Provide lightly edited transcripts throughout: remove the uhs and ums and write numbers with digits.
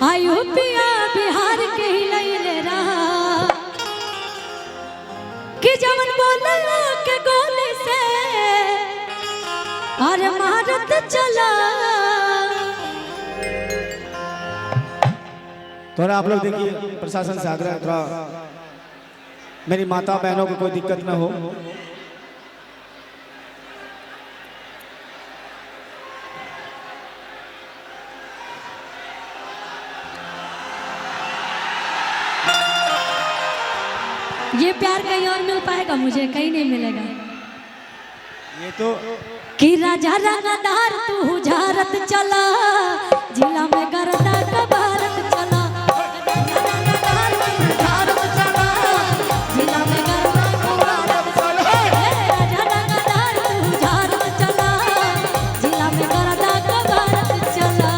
आयु पिया बिहार के हिलैले रहा कि जवन बोले के गोली से और मारत चला। थोड़ा आप लोग देखिए, प्रशासन से आग्रह, थोड़ा मेरी माता बहनों को कोई दिक्कत न हो। ये प्यार कहीं और मिल पाएगा? मुझे कहीं नहीं मिलेगा। ये तो कि राजा रंगदार तू झारत चला, जिला में गरदा का भारत चला। राजा रंगदार तू झारत चला, जिला में गरदा का भारत चला। राजा रंगदार तू झारत चला, जिला में गरदा का भारत चला।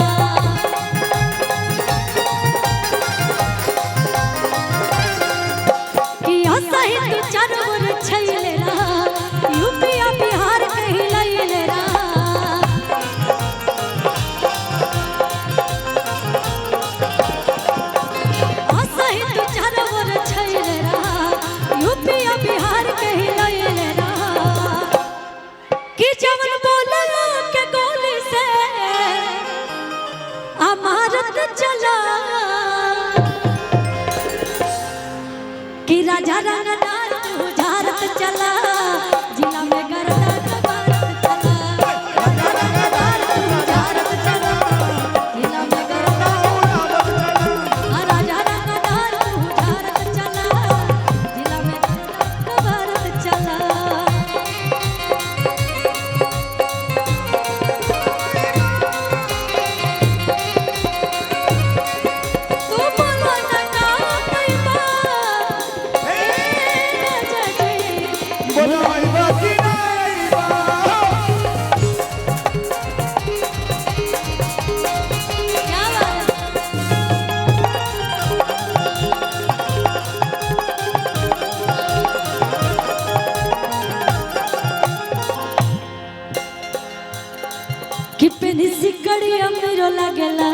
कि सही तू चरवर छैले रहा, यूपी बिहार के हिलैले रहा। सही तू चरवर छैले रहा, यूपी बिहार के हिलैले रहा। कि जवन बोले के गोली से अमारत चला। कि राजा रंगदार तू झारत चला, जिला में गरदा का भारत चला। राजा रंगदार तू झारत चला, जिला में गरदा का भारत चला। राजा रंगदार तू झारत चला, जिला में गरदा का भारत चला। तू बोलो ना कोई बात, राजा जी बोला भाई बाकी नहीं बा। क्या बात है? कि पेनी सिकड़ी अमीरो लागेला,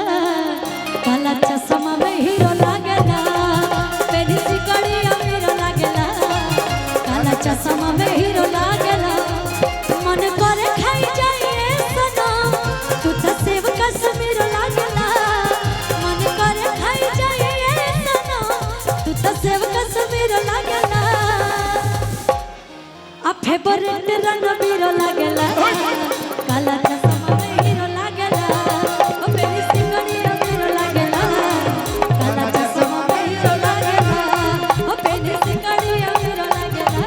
काला चश्मा में हीरो लागेला। पेनी सिकड़ी अमीरो लागेला, काला चश्मा में हीरो लागेला। मन करे खाई जाए सनम, तू तो सेव कश्मीर लागेला। मन करे खाई जाए सनम, तू तो सेव कश्मीर लागेला। आ फेवरेट रंग बीरो लागेला, काला चश्मा में हीरो लागेला। ओ पेनी सिकड़ी अमीरो लागेला, काला चश्मा में हीरो लागेला। ओ पेनी सिकड़ी अमीरो लागेला,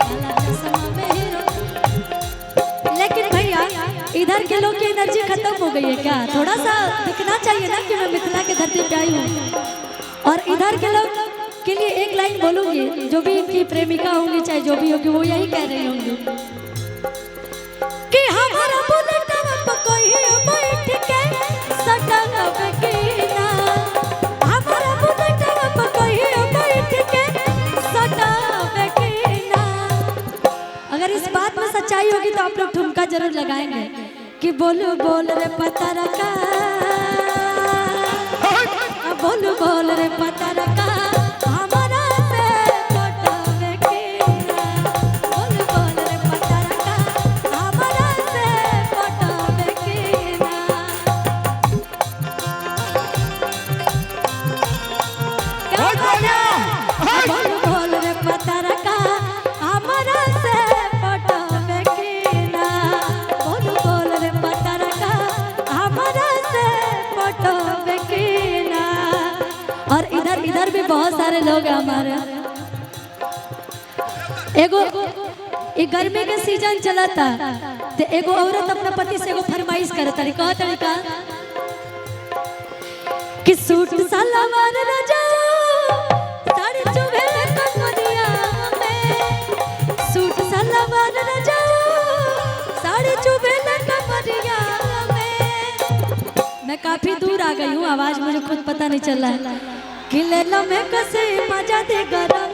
काला चश्मा में हीरो। लेकिन भैया इधर के लोग की एनर्जी खत्म हो गई है क्या? थोड़ा सा दिखना चाहिए ना कि मैं मिथिला के धरती पे आई हूँ। और इधर के लोग के लिए एक लाइन बोलूंगी, जो भी इनकी प्रेमिका होंगी चाहे जो भी होगी, वो यही कह रही होंगी कि हमारा बुलेटवा पे कोई बैठ के सटल बेकीना। हमारा बुलेटवा पे कोई बैठ के सटल बेकीना। अगर इस बात में सच्चाई होगी तो आप लोग ठुमका जरूर लगाएंगे कि बोलू बोल रे पता रखा, बोलू बोल रे पता रखा। हमारा से फोटो बेकीना। बोलू बोल रे पता रखा, हमारा से फोटो बेकीना। क्या बोला? बोलू बोल रे पता रखा, हमारा से फोटो बेकीना। बोलू बोल रे पता रखा, हमारा से फोटो बेकीना। और इधर भी बहुत सारे लोग हैं हमारे। एगो ये गर्मी के सीजन चला था, तो एगो औरत अपना पति से एगो फरमाइश करे तारी। कहा तरीका कि सूट सलवार राजा साड़ी चुभे कमरिया में। सूट सलवार राजा साड़ी चुभे कमरिया में। मैं काफी दूर आ गई हूँ, आवाज मुझे खुद पता नहीं चल रहा है। कि ले लो मैं कैसे मजा दे गरम